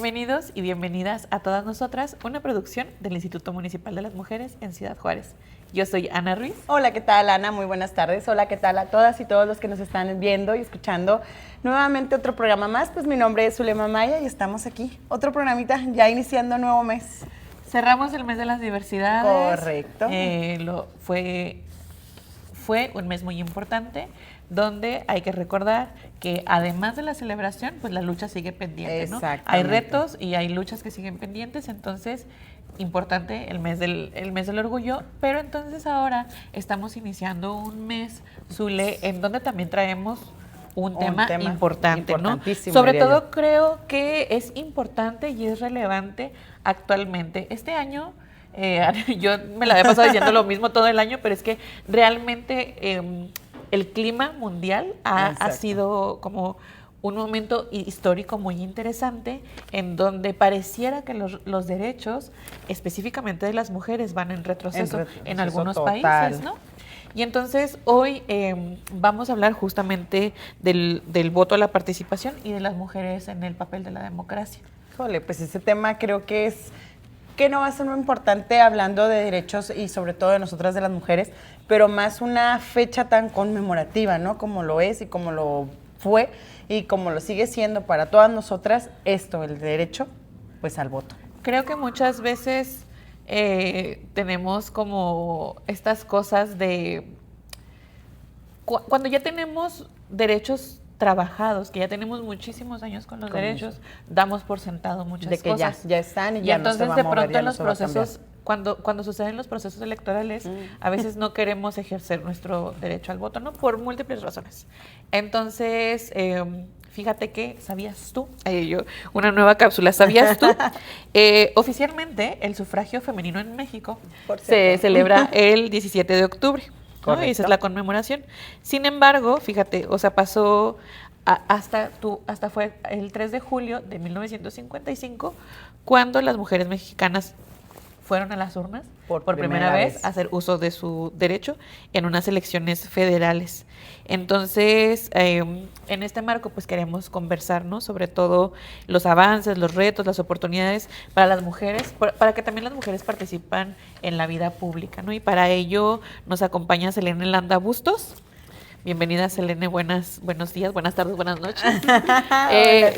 Bienvenidos y bienvenidas a todas nosotras, una producción del Instituto Municipal de las Mujeres en Ciudad Juárez. Yo soy Ana Ruiz. Hola, ¿qué tal, Ana? Muy buenas tardes. Hola, ¿qué tal a todas y todos los que nos están viendo y escuchando? Nuevamente otro programa más. Pues mi nombre es Zulema Maya y estamos aquí. Otro programita, ya iniciando nuevo mes. Cerramos el mes de las diversidades. Correcto. Fue un mes muy importante donde hay que recordar que además de la celebración, pues la lucha sigue pendiente, ¿no? Hay retos y hay luchas que siguen pendientes, entonces importante el mes del orgullo, pero entonces ahora estamos iniciando un mes, Zule, en donde también traemos un tema importante, ¿no? Sobre todo creo que es importante y es relevante actualmente. Este año, yo me la había pasado diciendo lo mismo todo el año, pero es que realmente el clima mundial ha sido como un momento histórico muy interesante en donde pareciera que los derechos, específicamente de las mujeres, van en retroceso en algunos países, ¿no? Y entonces hoy vamos a hablar justamente del voto a la participación y de las mujeres en el papel de la democracia. Híjole, pues ese tema creo que no va a ser muy importante hablando de derechos y sobre todo de nosotras de las mujeres, pero más una fecha tan conmemorativa, ¿no? Como lo es y como lo fue y como lo sigue siendo para todas nosotras, el derecho, pues al voto. Creo que muchas veces tenemos como estas cosas de cuando ya tenemos derechos trabajados, que ya tenemos muchísimos años con los derechos, damos por sentado muchas cosas. De que ya están y ya no se va a mover. Y entonces de pronto en los procesos, cuando suceden los procesos electorales, a veces no queremos ejercer nuestro derecho al voto, ¿no? Por múltiples razones. Entonces, fíjate que, ¿sabías tú? Una nueva cápsula, ¿sabías tú? Oficialmente, el sufragio femenino en México se celebra el 17 de octubre. ¿No? Y esa es la conmemoración. Sin embargo, fíjate, o sea, pasó hasta fue el 3 de julio de 1955 cuando las mujeres mexicanas fueron a las urnas por primera vez a hacer uso de su derecho en unas elecciones federales. Entonces, en este marco, pues queremos conversar, ¿no? Sobre todo los avances, los retos, las oportunidades para las mujeres, para que también las mujeres participan en la vida pública, ¿no? Y para ello nos acompaña Selene Landa Bustos. Bienvenida, Selene, buenos días, buenas tardes, buenas noches.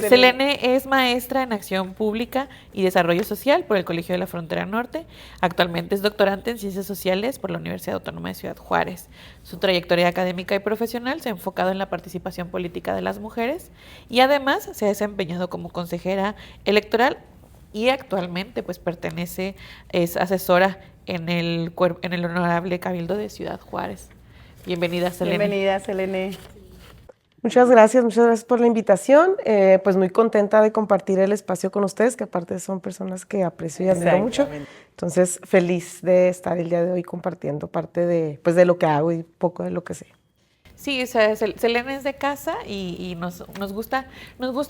Selene es maestra en Acción Pública y Desarrollo Social por el Colegio de la Frontera Norte. Actualmente es doctorante en Ciencias Sociales por la Universidad Autónoma de Ciudad Juárez. Su trayectoria académica y profesional se ha enfocado en la participación política de las mujeres y además se ha desempeñado como consejera electoral y actualmente pues es asesora en el Honorable Cabildo de Ciudad Juárez. Bienvenida, Selene. Bienvenida, Selene. Muchas gracias por la invitación. Pues muy contenta de compartir el espacio con ustedes, que aparte son personas que aprecio y admiro mucho. Entonces, feliz de estar el día de hoy compartiendo parte de lo que hago y poco de lo que sé. Sí, o sea, Selene es de casa y nos gusta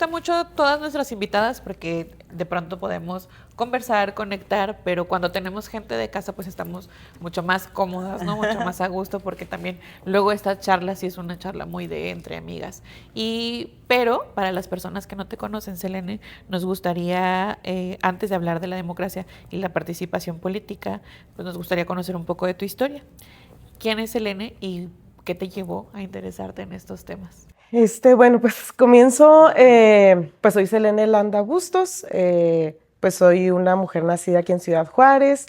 mucho todas nuestras invitadas porque de pronto podemos conversar, conectar, pero cuando tenemos gente de casa pues estamos mucho más cómodas, ¿no? Mucho más a gusto porque también luego esta charla sí es una charla muy de entre amigas. Pero para las personas que no te conocen, Selene, nos gustaría, antes de hablar de la democracia y la participación política, pues nos gustaría conocer un poco de tu historia. ¿Quién es Selene y qué te llevó a interesarte en estos temas? Bueno, pues comienzo, pues soy Selene Landa Bustos, pues soy una mujer nacida aquí en Ciudad Juárez,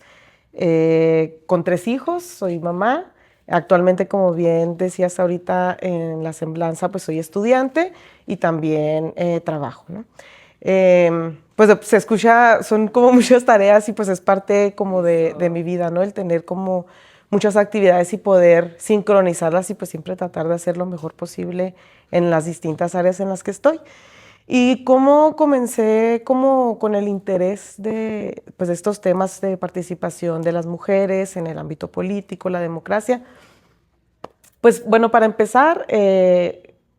con 3 hijos, soy mamá. Actualmente, como bien decías ahorita en la semblanza, pues soy estudiante y también trabajo, ¿no? Pues se escucha, son como muchas tareas y pues es parte como de mi vida, ¿no? El tener como muchas actividades y poder sincronizarlas y pues siempre tratar de hacer lo mejor posible en las distintas áreas en las que estoy. Y cómo comencé como con el interés de estos temas de participación de las mujeres en el ámbito político, la democracia. Pues bueno, para empezar,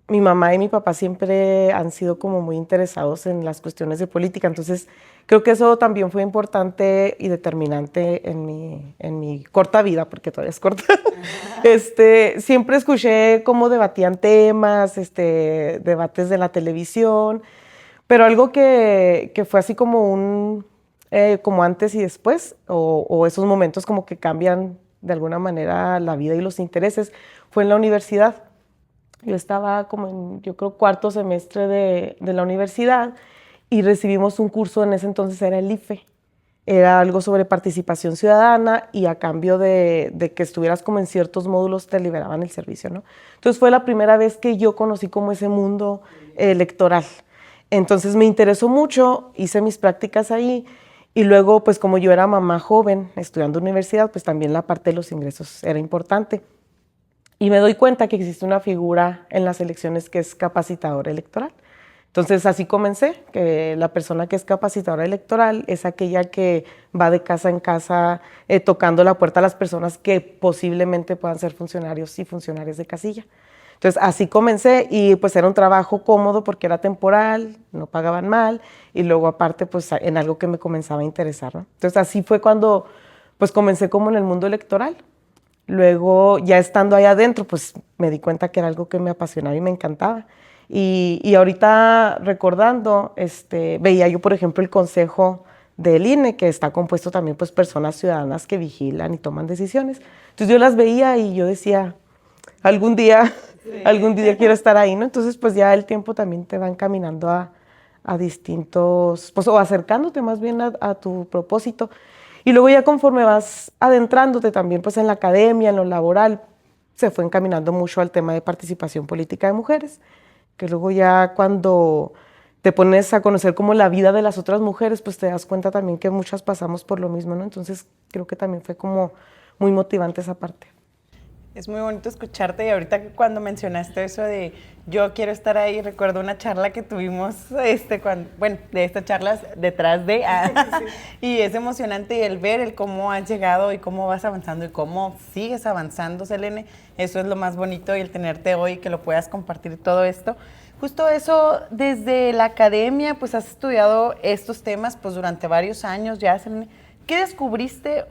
mi mamá y mi papá siempre han sido como muy interesados en las cuestiones de política, entonces creo que eso también fue importante y determinante en mi corta vida, porque todavía es corta. Siempre escuché cómo debatían temas, debates de la televisión, Pero algo que fue así como como antes y después, o esos momentos como que cambian de alguna manera la vida y los intereses, fue en la universidad. Yo estaba como en, yo creo, cuarto semestre de la universidad y recibimos un curso, en ese entonces era el IFE. Era algo sobre participación ciudadana y a cambio de que estuvieras como en ciertos módulos te liberaban el servicio, ¿no? Entonces fue la primera vez que yo conocí como ese mundo electoral. Entonces me interesó mucho, hice mis prácticas ahí y luego pues como yo era mamá joven estudiando universidad, pues también la parte de los ingresos era importante. Y me doy cuenta que existe una figura en las elecciones que es capacitadora electoral. Entonces así comencé, que la persona que es capacitadora electoral es aquella que va de casa en casa tocando la puerta a las personas que posiblemente puedan ser funcionarios y funcionarias de casilla. Entonces así comencé y pues era un trabajo cómodo porque era temporal, no pagaban mal y luego aparte pues en algo que me comenzaba a interesar, ¿no? Entonces así fue cuando pues comencé como en el mundo electoral. Luego, ya estando ahí adentro, pues me di cuenta que era algo que me apasionaba y me encantaba. Y ahorita recordando, veía yo, por ejemplo, el consejo del INE, que está compuesto también pues personas ciudadanas que vigilan y toman decisiones. Entonces yo las veía y yo decía, algún día, sí. Algún día quiero estar ahí, ¿no? Entonces pues ya el tiempo también te va encaminando a distintos, pues o acercándote más bien a tu propósito. Y luego ya conforme vas adentrándote también pues en la academia, en lo laboral, se fue encaminando mucho al tema de participación política de mujeres, que luego ya cuando te pones a conocer como la vida de las otras mujeres, pues te das cuenta también que muchas pasamos por lo mismo, ¿no? Entonces creo que también fue como muy motivante esa parte. Es muy bonito escucharte y ahorita cuando mencionaste eso de yo quiero estar ahí, recuerdo una charla que tuvimos, bueno, de estas charlas detrás de, y es emocionante el ver el cómo has llegado y cómo vas avanzando y cómo sigues avanzando, Selene. Eso es lo más bonito y el tenerte hoy, que lo puedas compartir todo esto. Justo eso, desde la academia, pues has estudiado estos temas pues durante varios años ya, Selene. ¿Qué descubriste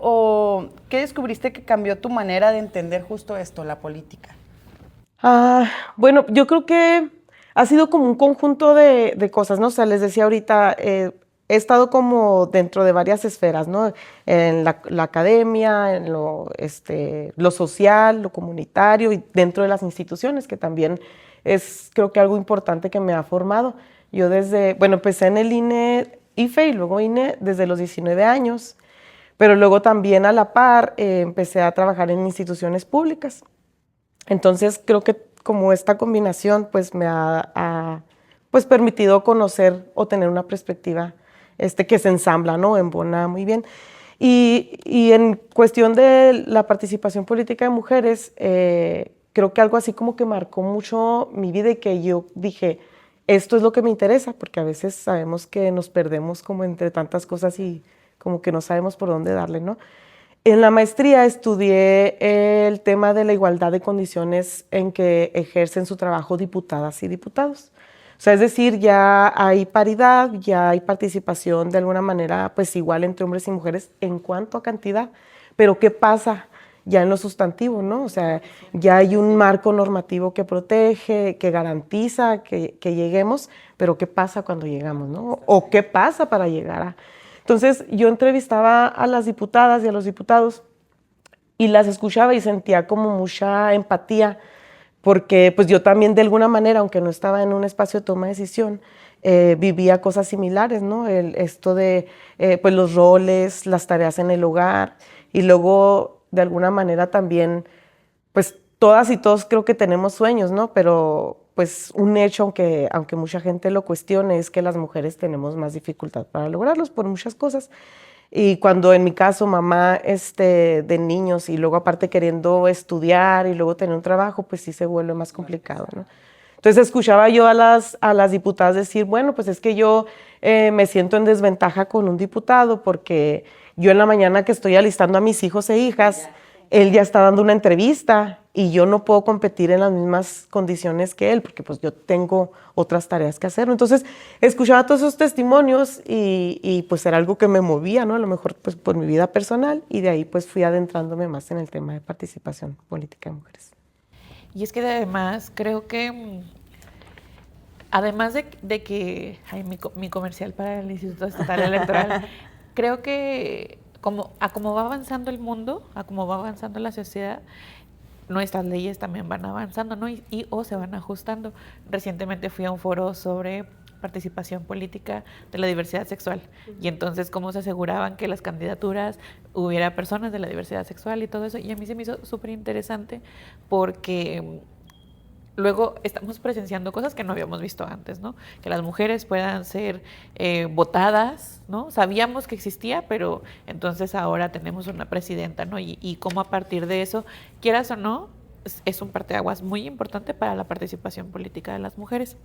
que cambió tu manera de entender justo esto, la política? Bueno, yo creo que ha sido como un conjunto de cosas, ¿no? O sea, les decía ahorita, he estado como dentro de varias esferas, ¿no? En la academia, en lo social, lo comunitario y dentro de las instituciones, que también es creo que algo importante que me ha formado. Yo empecé en el IFE y luego INE desde los 19 años. Pero luego también a la par empecé a trabajar en instituciones públicas. Entonces creo que como esta combinación pues me ha pues permitido conocer o tener una perspectiva que se ensambla, ¿no? Embona muy bien. Y en cuestión de la participación política de mujeres, creo que algo así como que marcó mucho mi vida y que yo dije, esto es lo que me interesa, porque a veces sabemos que nos perdemos como entre tantas cosas y como que no sabemos por dónde darle, ¿no? En la maestría estudié el tema de la igualdad de condiciones en que ejercen su trabajo diputadas y diputados. O sea, es decir, ya hay paridad, ya hay participación de alguna manera pues igual entre hombres y mujeres en cuanto a cantidad, pero ¿qué pasa ya en lo sustantivo, ¿no? O sea, ya hay un marco normativo que protege, que garantiza que lleguemos, pero ¿qué pasa cuando llegamos, ¿no? O ¿qué pasa para llegar a...? Entonces yo entrevistaba a las diputadas y a los diputados y las escuchaba y sentía como mucha empatía, porque pues yo también de alguna manera, aunque no estaba en un espacio de toma de decisión, vivía cosas similares, ¿no? Esto de pues los roles, las tareas en el hogar y luego de alguna manera también, pues todas y todos creo que tenemos sueños, ¿no? Pero pues un hecho, aunque mucha gente lo cuestione, es que las mujeres tenemos más dificultad para lograrlos por muchas cosas. Y cuando en mi caso mamá de niños y luego aparte queriendo estudiar y luego tener un trabajo, pues sí se vuelve más complicado, ¿no? Entonces escuchaba yo a las diputadas decir, bueno, pues es que yo me siento en desventaja con un diputado porque yo en la mañana que estoy alistando a mis hijos e hijas, él ya está dando una entrevista y yo no puedo competir en las mismas condiciones que él porque pues yo tengo otras tareas que hacer. Entonces escuchaba todos esos testimonios y pues era algo que me movía, ¿no? A lo mejor pues por mi vida personal y de ahí pues fui adentrándome más en el tema de participación política de mujeres. Y es que además creo que además de que, ay, mi comercial para el Instituto Estatal Electoral, creo que a como va avanzando el mundo, a como va avanzando la sociedad, nuestras leyes también van avanzando, ¿no? O se van ajustando. Recientemente fui a un foro sobre participación política de la diversidad sexual, y entonces cómo se aseguraban que las candidaturas hubiera personas de la diversidad sexual y todo eso, y a mí se me hizo súper interesante porque luego estamos presenciando cosas que no habíamos visto antes, ¿no? Que las mujeres puedan ser votadas, ¿no? Sabíamos que existía, pero entonces ahora tenemos una presidenta, ¿no? Y cómo a partir de eso, quieras o no, es un parteaguas muy importante para la participación política de las mujeres.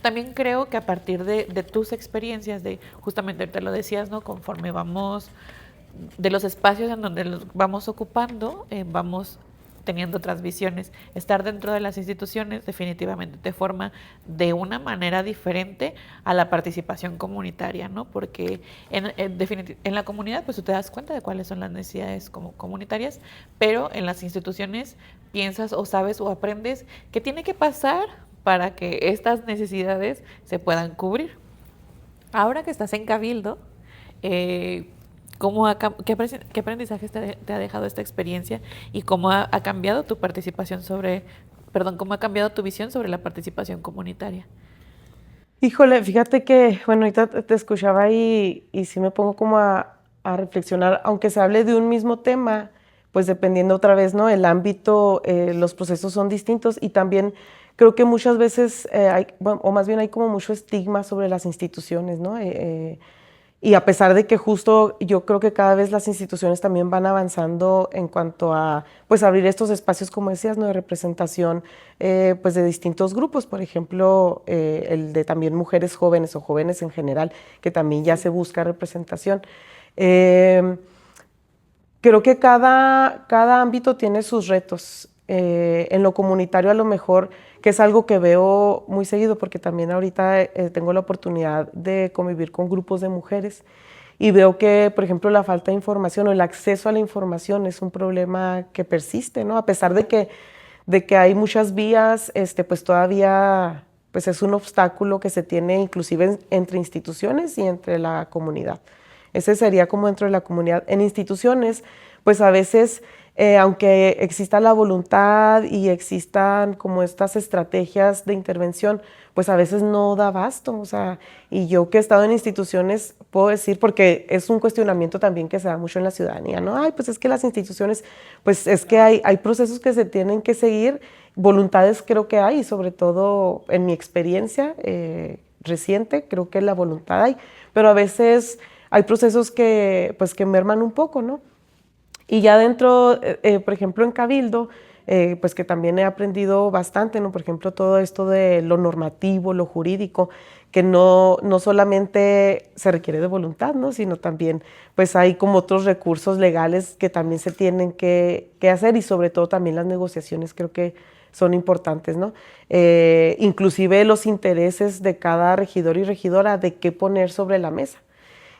También creo que a partir de tus experiencias, justamente te lo decías, ¿no? Conforme vamos, de los espacios en donde los vamos ocupando, vamos teniendo otras visiones. Estar dentro de las instituciones definitivamente te forma de una manera diferente a la participación comunitaria, ¿no? Porque en la comunidad pues tú te das cuenta de cuáles son las necesidades como comunitarias, pero en las instituciones piensas o sabes o aprendes qué tiene que pasar para que estas necesidades se puedan cubrir. Ahora que estás en Cabildo, ¿qué aprendizajes te ha dejado esta experiencia y cómo ha cambiado tu participación cómo ha cambiado tu visión sobre la participación comunitaria? Híjole, fíjate que, bueno, ahorita te escuchaba y sí me pongo como a reflexionar, aunque se hable de un mismo tema, pues dependiendo otra vez, ¿no? El ámbito, los procesos son distintos, y también creo que muchas veces o más bien hay como mucho estigma sobre las instituciones, ¿no? Y a pesar de que justo yo creo que cada vez las instituciones también van avanzando en cuanto a pues abrir estos espacios, como decías, ¿no? De representación pues de distintos grupos, por ejemplo, el de también mujeres jóvenes o jóvenes en general, que también ya se busca representación. Creo que cada ámbito tiene sus retos. En lo comunitario a lo mejor, que es algo que veo muy seguido, porque también ahorita tengo la oportunidad de convivir con grupos de mujeres, y veo que, por ejemplo, la falta de información o el acceso a la información es un problema que persiste, ¿no? A pesar de que hay muchas vías, pues todavía pues es un obstáculo que se tiene inclusive entre instituciones y entre la comunidad. Ese sería como dentro de la comunidad. En instituciones, pues a veces, aunque exista la voluntad y existan como estas estrategias de intervención, pues a veces no da abasto. O sea, y yo que he estado en instituciones, puedo decir, porque es un cuestionamiento también que se da mucho en la ciudadanía, ¿no? Ay, pues es que las instituciones, pues es que hay procesos que se tienen que seguir, voluntades creo que hay, sobre todo en mi experiencia reciente, creo que la voluntad hay, pero a veces hay procesos pues que merman un poco, ¿no? Y ya dentro, por ejemplo, en Cabildo, pues que también he aprendido bastante, ¿no? Por ejemplo, todo esto de lo normativo, lo jurídico, que no solamente se requiere de voluntad, ¿no? Sino también, pues hay como otros recursos legales que también se tienen que hacer, y sobre todo también las negociaciones creo que son importantes, ¿no? Inclusive los intereses de cada regidor y regidora de qué poner sobre la mesa.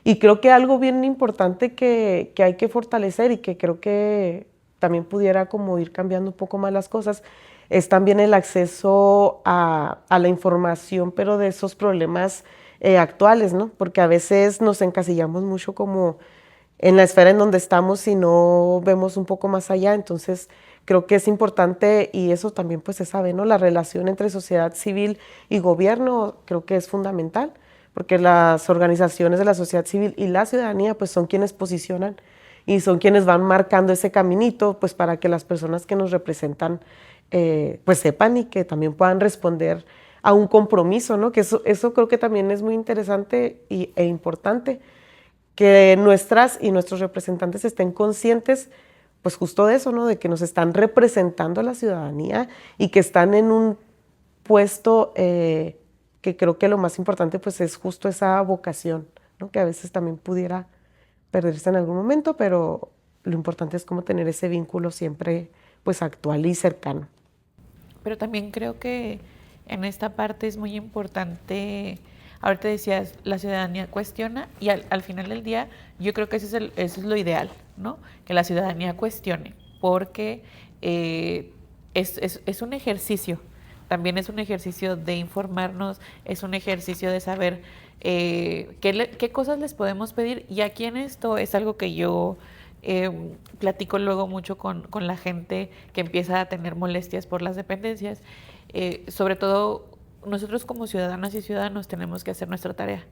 Y creo que algo bien importante que hay que fortalecer, y que creo que también pudiera como ir cambiando un poco más las cosas, es también el acceso a la información, pero de esos problemas actuales, ¿no? Porque a veces nos encasillamos mucho como en la esfera en donde estamos y no vemos un poco más allá. Entonces creo que es importante, y eso también pues se sabe, ¿no? La relación entre sociedad civil y gobierno creo que es fundamental, porque las organizaciones de la sociedad civil y la ciudadanía pues son quienes posicionan y son quienes van marcando ese caminito pues para que las personas que nos representan pues sepan y que también puedan responder a un compromiso, ¿no? Que eso creo que también es muy interesante e importante, que nuestras y nuestros representantes estén conscientes pues justo de eso, ¿no? De que nos están representando a la ciudadanía y que están en un puesto que creo que lo más importante pues es justo esa vocación, ¿no? Que a veces también pudiera perderse en algún momento, pero lo importante es como tener ese vínculo siempre pues actual y cercano. Pero también creo que en esta parte es muy importante, ahorita decías, la ciudadanía cuestiona, y al final del día yo creo que eso es lo ideal, ¿no? Que la ciudadanía cuestione, porque es un ejercicio también es un ejercicio de informarnos, es un ejercicio de saber qué cosas les podemos pedir. Y aquí en esto es algo que yo platico luego mucho con la gente que empieza a tener molestias por las dependencias. Sobre todo, nosotros como ciudadanas y ciudadanos tenemos que hacer nuestra tarea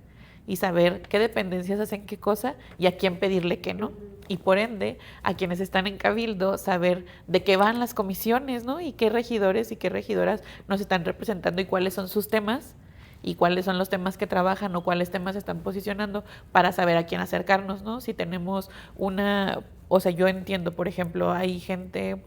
y saber qué dependencias hacen qué cosa y a quién pedirle qué no. Y por ende, a quienes están en Cabildo, saber de qué van las comisiones, ¿no? Y qué regidores y qué regidoras nos están representando y cuáles son sus temas y cuáles son los temas que trabajan o cuáles temas se están posicionando para saber a quién acercarnos, ¿no? Si tenemos o sea, yo entiendo, por ejemplo, hay gente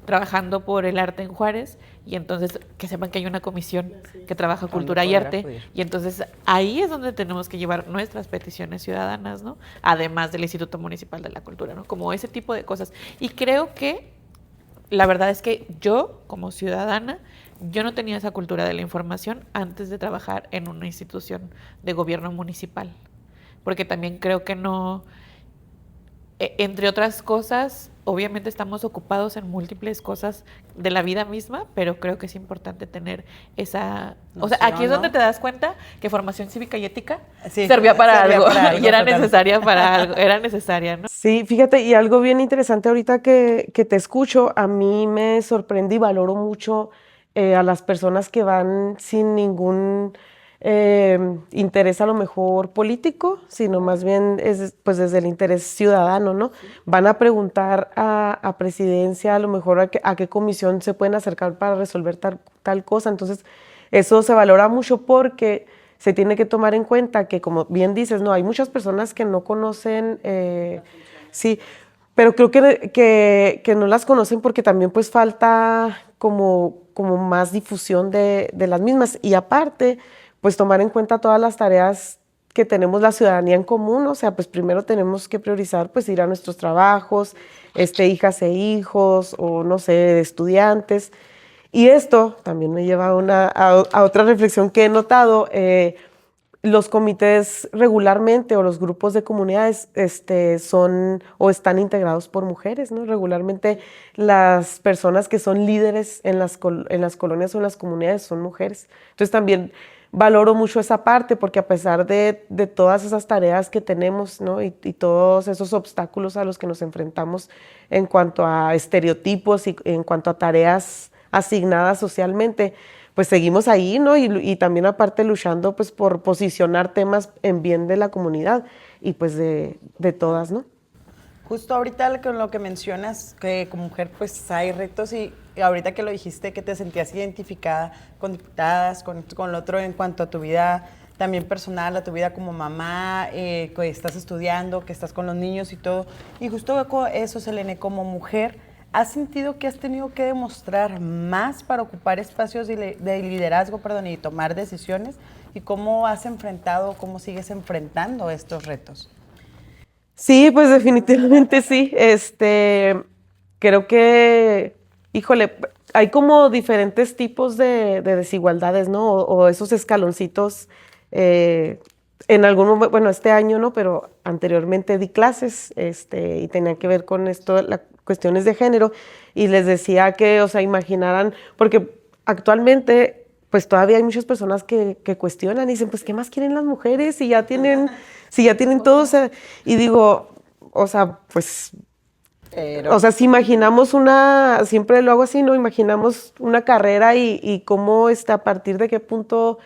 trabajando por el arte en Juárez y entonces que sepan que hay una comisión que trabaja cultura y arte y entonces ahí es donde tenemos que llevar nuestras peticiones ciudadanas, ¿no? Además del Instituto Municipal de la Cultura, ¿no? Como ese tipo de cosas. Y creo que la verdad es que yo, como ciudadana, yo no tenía esa cultura de la información antes de trabajar en una institución de gobierno municipal, porque también creo que no, entre otras cosas, obviamente estamos ocupados en múltiples cosas de la vida misma, pero creo que es importante tener esa... O sea, aquí es donde te das cuenta que formación cívica y ética servía para algo y era necesaria para algo, era necesaria, ¿no? Sí, fíjate, y algo bien interesante ahorita que te escucho, a mí me sorprende y valoro mucho a las personas que van sin ningún interés a lo mejor político, sino más bien es pues desde el interés ciudadano, ¿no? Sí. Van a preguntar a presidencia a lo mejor a qué comisión se pueden acercar para resolver tal cosa. Entonces, eso se valora mucho porque se tiene que tomar en cuenta que, como bien dices, no, hay muchas personas que no conocen, sí, pero creo que no las conocen porque también pues falta como más difusión de las mismas. Y aparte, pues tomar en cuenta todas las tareas que tenemos la ciudadanía en común, o sea, pues primero tenemos que priorizar pues ir a nuestros trabajos, hijas e hijos, o no sé, de estudiantes. Y esto también me lleva a otra reflexión que he notado. Los comités regularmente o los grupos de comunidades son o están integrados por mujeres, ¿no? Regularmente las personas que son líderes en las colonias o en las comunidades son mujeres. Entonces también valoro mucho esa parte porque a pesar de todas esas tareas que tenemos, ¿no? y todos esos obstáculos a los que nos enfrentamos en cuanto a estereotipos y en cuanto a tareas asignadas socialmente, pues seguimos ahí, ¿no? Y también aparte luchando pues por posicionar temas en bien de la comunidad y pues de todas, ¿no? Justo ahorita con lo que mencionas, que como mujer pues hay retos y ahorita que lo dijiste que te sentías identificada con diputadas, con lo otro en cuanto a tu vida también personal, a tu vida como mamá, que estás estudiando, que estás con los niños y todo. Y justo eso, Selene, como mujer, ¿has sentido que has tenido que demostrar más para ocupar espacios de liderazgo, y tomar decisiones? ¿Y cómo has enfrentado, cómo sigues enfrentando estos retos? Sí, pues definitivamente sí. Creo que, híjole, hay como diferentes tipos de desigualdades, ¿no? O esos escaloncitos. En algún momento, bueno, este año no, pero anteriormente di clases y tenía que ver con esto, las cuestiones de género, y les decía que, o sea, imaginaran, porque actualmente, pues todavía hay muchas personas que cuestionan y dicen, pues, ¿qué más quieren las mujeres si ya tienen todo? O sea, y digo, o sea, pues, o sea, si imaginamos siempre lo hago así, ¿no? Imaginamos una carrera y cómo a partir de qué punto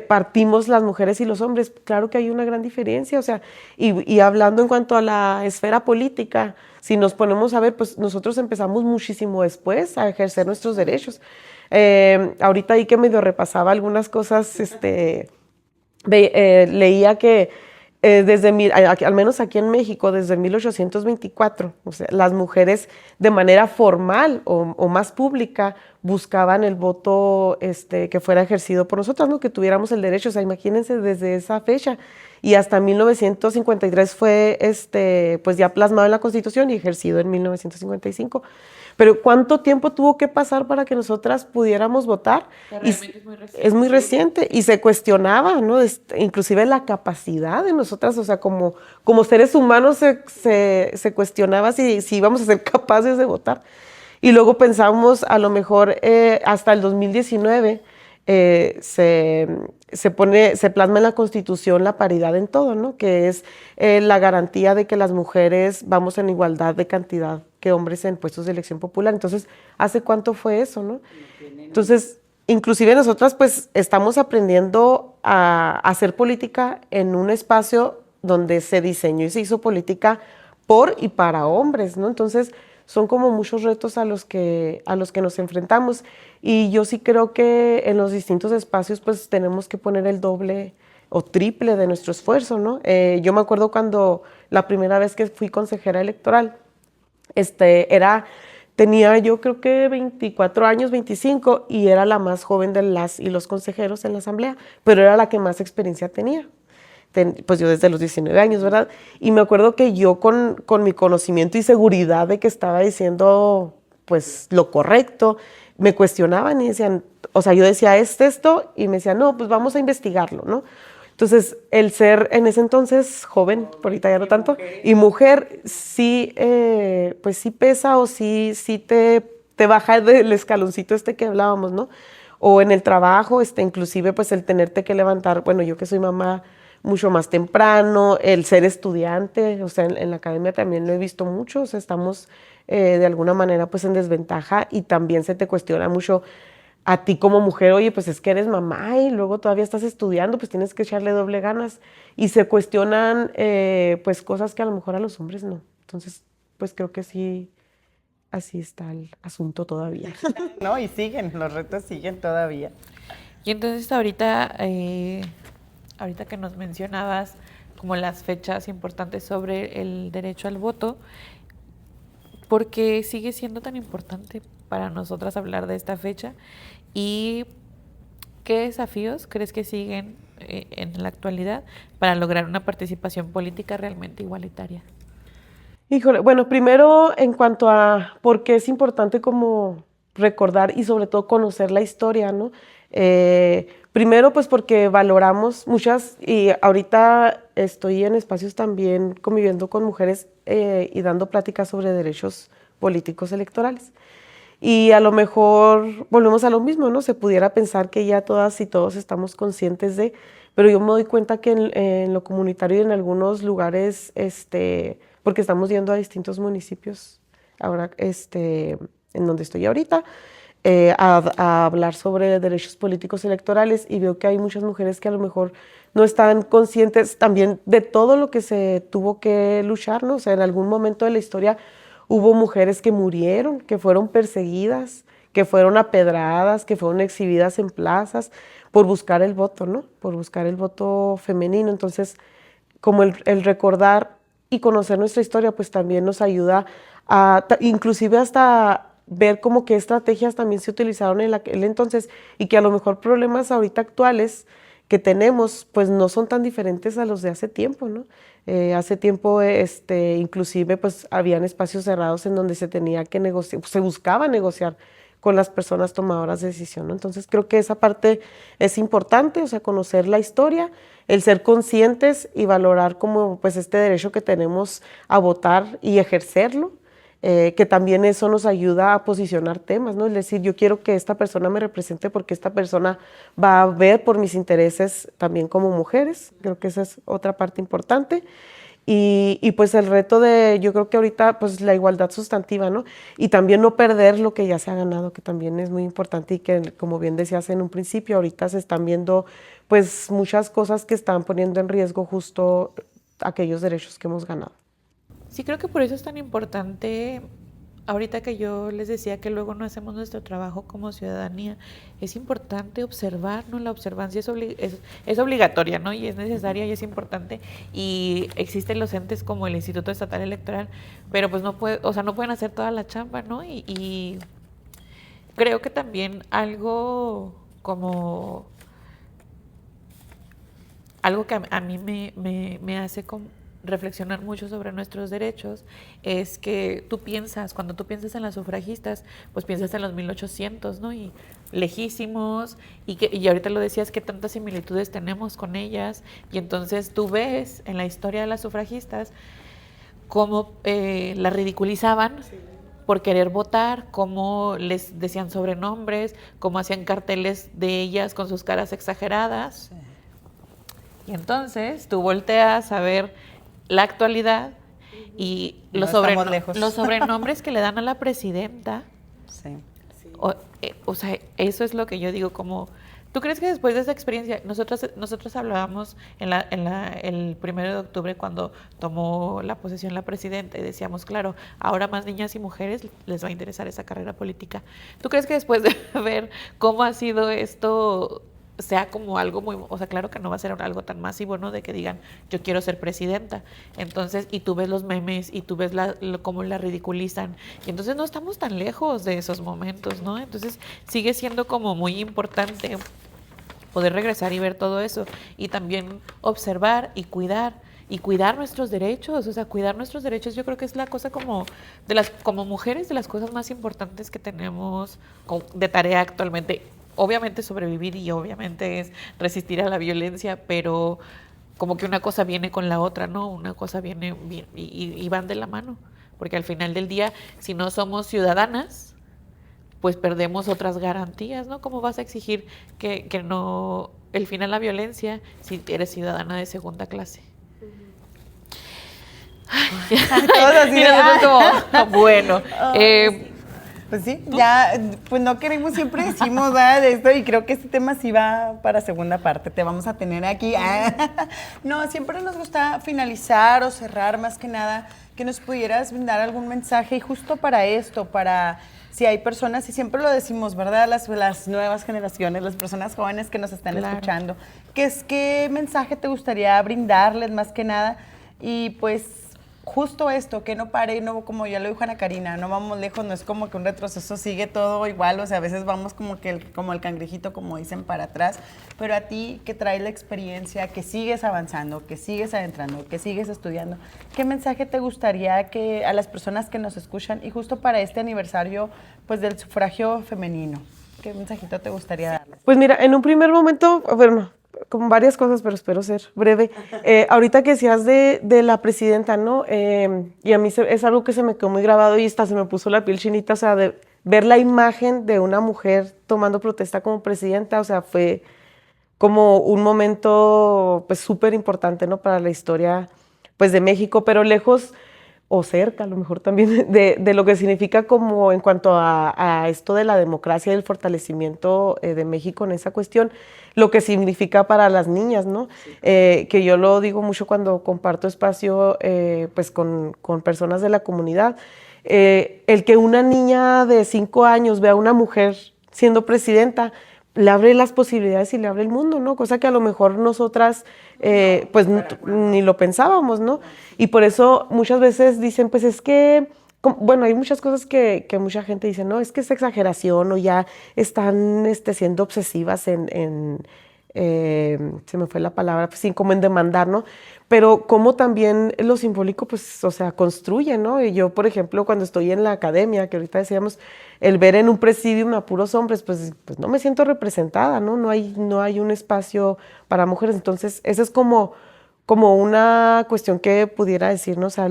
partimos las mujeres y los hombres. Claro que hay una gran diferencia, o sea, y hablando en cuanto a la esfera política, si nos ponemos a ver, pues nosotros empezamos muchísimo después a ejercer nuestros derechos. Ahorita ahí que medio repasaba algunas cosas, leía que al menos aquí en México, desde 1824, o sea, las mujeres de manera formal o más pública buscaban el voto que fuera ejercido por nosotras, ¿no? Que tuviéramos el derecho. O sea, imagínense desde esa fecha. Y hasta 1953 fue pues ya plasmado en la Constitución y ejercido en 1955. Pero ¿cuánto tiempo tuvo que pasar para que nosotras pudiéramos votar? Realmente es muy reciente. Es muy reciente y se cuestionaba, ¿no? Inclusive la capacidad de nosotras, o sea, como seres humanos se cuestionaba si íbamos a ser capaces de votar. Y luego pensamos, a lo mejor hasta el 2019 se plasma en la Constitución la paridad en todo, ¿no? Que es la garantía de que las mujeres vamos en igualdad de cantidad que hombres en puestos de elección popular. Entonces, ¿hace cuánto fue eso, no? Entonces, inclusive nosotras pues estamos aprendiendo a hacer política en un espacio donde se diseñó y se hizo política por y para hombres, ¿no? Entonces, son como muchos retos a los que nos enfrentamos, y yo sí creo que en los distintos espacios pues tenemos que poner el doble o triple de nuestro esfuerzo, ¿no? Yo me acuerdo cuando la primera vez que fui consejera electoral, tenía yo creo que 24 años, 25, y era la más joven de las y los consejeros en la asamblea, pero era la que más experiencia tenía. Pues yo desde los 19 años, ¿verdad? Y me acuerdo que yo con mi conocimiento y seguridad de que estaba diciendo pues lo correcto, me cuestionaban y decían, o sea, yo decía, ¿es esto? Y me decían, no, pues vamos a investigarlo, ¿no? Entonces, el ser en ese entonces joven, por ahorita ya no tanto, y mujer, sí, pues sí pesa, o sí te baja del escaloncito que hablábamos, ¿no? O en el trabajo, inclusive pues el tenerte que levantar, bueno, yo que soy mamá, mucho más temprano, el ser estudiante, o sea, en la academia también lo he visto mucho, o sea, estamos de alguna manera pues en desventaja, y también se te cuestiona mucho a ti como mujer, oye, pues es que eres mamá y luego todavía estás estudiando, pues tienes que echarle doble ganas, y se cuestionan pues cosas que a lo mejor a los hombres no. Entonces, pues creo que sí, así está el asunto todavía. No, y siguen, los retos siguen todavía. Y entonces ahorita que nos mencionabas como las fechas importantes sobre el derecho al voto, ¿por qué sigue siendo tan importante para nosotras hablar de esta fecha? ¿Y qué desafíos crees que siguen en la actualidad para lograr una participación política realmente igualitaria? Híjole, bueno, primero en cuanto a por qué es importante como recordar y sobre todo conocer la historia, ¿no? Primero, pues porque valoramos muchas, y ahorita estoy en espacios también conviviendo con mujeres y dando pláticas sobre derechos políticos electorales. Y a lo mejor volvemos a lo mismo, ¿no? Se pudiera pensar que ya todas y todos estamos conscientes de, pero yo me doy cuenta que en lo comunitario y en algunos lugares, porque estamos yendo a distintos municipios ahora, en donde estoy ahorita, a hablar sobre derechos políticos electorales, y veo que hay muchas mujeres que a lo mejor no están conscientes también de todo lo que se tuvo que luchar, ¿no? O sea, en algún momento de la historia hubo mujeres que murieron, que fueron perseguidas, que fueron apedradas, que fueron exhibidas en plazas por buscar el voto, ¿no? Por buscar el voto femenino. Entonces, como el recordar y conocer nuestra historia, pues también nos ayuda a, inclusive hasta ver como qué estrategias también se utilizaron en aquel entonces, y que a lo mejor problemas ahorita actuales que tenemos, pues no son tan diferentes a los de hace tiempo, ¿no? Hace tiempo, inclusive, pues habían espacios cerrados en donde se tenía que negociar, se buscaba negociar con las personas tomadoras de decisión, ¿no? Entonces creo que esa parte es importante, o sea, conocer la historia, el ser conscientes y valorar como pues este derecho que tenemos a votar y ejercerlo. Que también eso nos ayuda a posicionar temas, ¿no? Es decir, yo quiero que esta persona me represente porque esta persona va a ver por mis intereses también como mujeres. Creo que esa es otra parte importante. Y pues el reto yo creo que ahorita, pues la igualdad sustantiva, ¿no? Y también no perder lo que ya se ha ganado, que también es muy importante, y que, como bien decías en un principio, ahorita se están viendo pues muchas cosas que están poniendo en riesgo justo aquellos derechos que hemos ganado. Sí, creo que por eso es tan importante, ahorita que yo les decía que luego no hacemos nuestro trabajo como ciudadanía, es importante observar, ¿no? La observancia es obligatoria, ¿no? Y es necesaria y es importante, y existen los entes como el Instituto Estatal Electoral, pero pues no pueden hacer toda la chamba, ¿no? Y creo que también algo que a mí me hace reflexionar mucho sobre nuestros derechos es que cuando tú piensas en las sufragistas, pues piensas en los 1800, ¿no? Y lejísimos, y ahorita lo decías, que tantas similitudes tenemos con ellas, y entonces tú ves en la historia de las sufragistas cómo las ridiculizaban por querer votar, cómo les decían sobrenombres, cómo hacían carteles de ellas con sus caras exageradas. Y entonces tú volteas a ver la actualidad y los sobrenombres que le dan a la presidenta. Sí. O sea, eso es lo que yo digo, como, ¿tú crees que después de esa experiencia, nosotros hablábamos el 1 de octubre cuando tomó la posesión la presidenta y decíamos, claro, ahora más niñas y mujeres les va a interesar esa carrera política? ¿Tú crees que después de ver cómo ha sido esto, sea como algo muy, o sea, claro que no va a ser algo tan masivo, ¿no? De que digan, yo quiero ser presidenta. Entonces, y tú ves los memes y tú ves cómo la ridiculizan. Y entonces no estamos tan lejos de esos momentos, ¿no? Entonces, sigue siendo como muy importante poder regresar y ver todo eso. Y también observar y cuidar nuestros derechos. O sea, cuidar nuestros derechos yo creo que es la cosa como mujeres, de las cosas más importantes que tenemos de tarea actualmente. Obviamente sobrevivir y obviamente es resistir a la violencia, pero como que una cosa viene con la otra, ¿no? Una cosa viene y van de la mano, porque al final del día, si no somos ciudadanas, pues perdemos otras garantías, ¿no? ¿Cómo vas a exigir que no el fin a la violencia si eres ciudadana de segunda clase? Todos así y nosotros como, bueno, pues sí, ya, pues no queremos, siempre decimos de esto y creo que este tema sí va para segunda parte, te vamos a tener aquí. No, siempre nos gusta finalizar o cerrar más que nada, que nos pudieras brindar algún mensaje y justo para esto, para si hay personas, y siempre lo decimos, ¿verdad? Las nuevas generaciones, las personas jóvenes que nos están escuchando, ¿qué mensaje te gustaría brindarles más que nada? Y pues justo esto, que no pare, no, como ya lo dijo Ana Karina, no vamos lejos, no es como que un retroceso, sigue todo igual, o sea, a veces vamos como el cangrejito, como dicen, para atrás, pero a ti que traes la experiencia, que sigues avanzando, que sigues adentrando, que sigues estudiando, ¿qué mensaje te gustaría que a las personas que nos escuchan y justo para este aniversario, pues, del sufragio femenino, qué mensajito te gustaría darles? Pues mira, en un primer momento, bueno, con varias cosas, pero espero ser breve. Ahorita que decías de la presidenta, ¿no? Y a mí es algo que se me quedó muy grabado y hasta se me puso la piel chinita, o sea, de ver la imagen de una mujer tomando protesta como presidenta, o sea, fue como un momento, pues, súper importante, ¿no? Para la historia, pues, de México, pero lejos o cerca, a lo mejor también, de lo que significa como en cuanto a esto de la democracia y el fortalecimiento de México en esa cuestión, lo que significa para las niñas, ¿no? Sí. Que yo lo digo mucho cuando comparto espacio pues con personas de la comunidad, el que una niña de 5 años vea a una mujer siendo presidenta, le abre las posibilidades y le abre el mundo, ¿no? Cosa que a lo mejor nosotras, pues, ni lo pensábamos, ¿no? Y por eso muchas veces dicen, pues es que, bueno, hay muchas cosas que mucha gente dice, no, es que es exageración o ya están siendo obsesivas se me fue la palabra, pues sí, como en demandar, ¿no? Pero como también lo simbólico, pues, o sea, construye, ¿no? Y yo, por ejemplo, cuando estoy en la academia, que ahorita decíamos, el ver en un presidium a puros hombres, pues no me siento representada, ¿no? No hay un espacio para mujeres. Entonces, esa es como una cuestión que pudiera decirnos, o sea,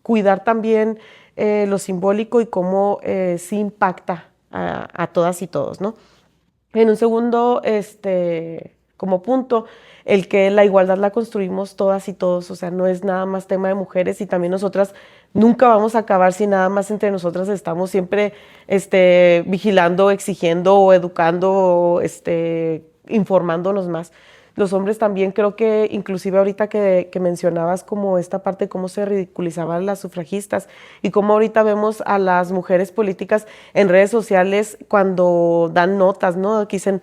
cuidar también lo simbólico y cómo sí impacta a todas y todos, ¿no? En un segundo, como punto, el que la igualdad la construimos todas y todos, o sea, no es nada más tema de mujeres y también nosotras nunca vamos a acabar si nada más entre nosotras estamos siempre vigilando, exigiendo o educando o informándonos más. Los hombres también creo que, inclusive ahorita que mencionabas como esta parte, cómo se ridiculizaban las sufragistas y cómo ahorita vemos a las mujeres políticas en redes sociales cuando dan notas, ¿no? Que dicen,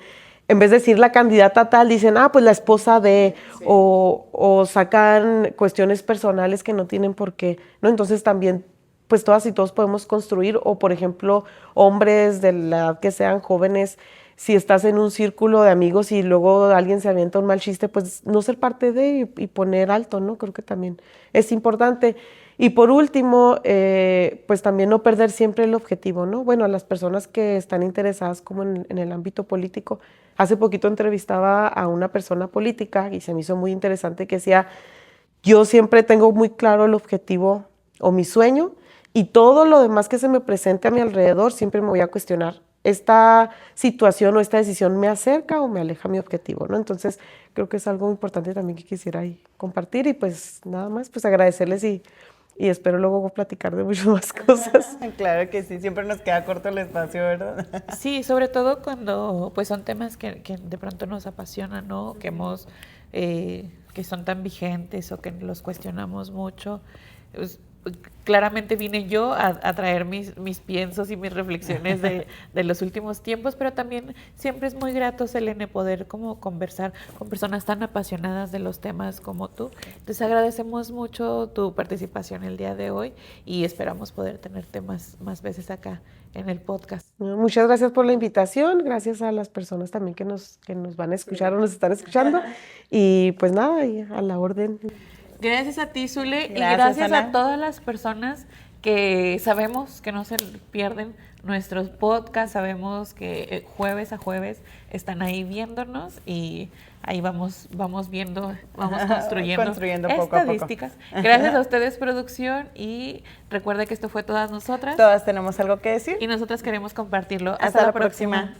en vez de decir la candidata tal, dicen, pues la esposa de, sí. o sacan cuestiones personales que no tienen por qué, ¿no? Entonces también, pues todas y todos podemos construir, o por ejemplo, hombres de la edad que sean jóvenes, si estás en un círculo de amigos y luego alguien se avienta un mal chiste, pues no ser parte de y poner alto, ¿no? Creo que también es importante. Y por último, pues también no perder siempre el objetivo, ¿no? Bueno, a las personas que están interesadas como en el ámbito político. Hace poquito entrevistaba a una persona política y se me hizo muy interesante que decía, yo siempre tengo muy claro el objetivo o mi sueño Y todo lo demás que se me presente a mi alrededor, siempre me voy a cuestionar, ¿esta situación o esta decisión me acerca o me aleja mi objetivo, ¿no? Entonces, creo que es algo importante también que quisiera ahí compartir y pues nada más, pues agradecerles y espero luego platicar de muchas más cosas. Claro que sí, siempre nos queda corto el espacio, ¿verdad? Sí, sobre todo cuando pues son temas que de pronto nos apasionan, ¿no? Que que son tan vigentes o que los cuestionamos mucho. Pues, claramente vine yo a traer mis piensos y mis reflexiones de los últimos tiempos, pero también siempre es muy grato, Selene, poder como conversar con personas tan apasionadas de los temas como tú. Entonces agradecemos mucho tu participación el día de hoy y esperamos poder tenerte más veces acá en el podcast. Muchas gracias por la invitación, gracias a las personas también que nos van a escuchar o nos están escuchando y pues nada, y a la orden. Gracias a ti, Zule, y Gracias, gracias Ana. a todas las personas que sabemos que no se pierden nuestros podcasts, sabemos que jueves a jueves están ahí viéndonos y ahí vamos viendo, vamos construyendo poco a poco. estadísticas. Gracias a ustedes, producción, y recuerda que esto fue Todas Nosotras. Todas tenemos algo que decir. Y nosotras queremos compartirlo. Hasta la próxima.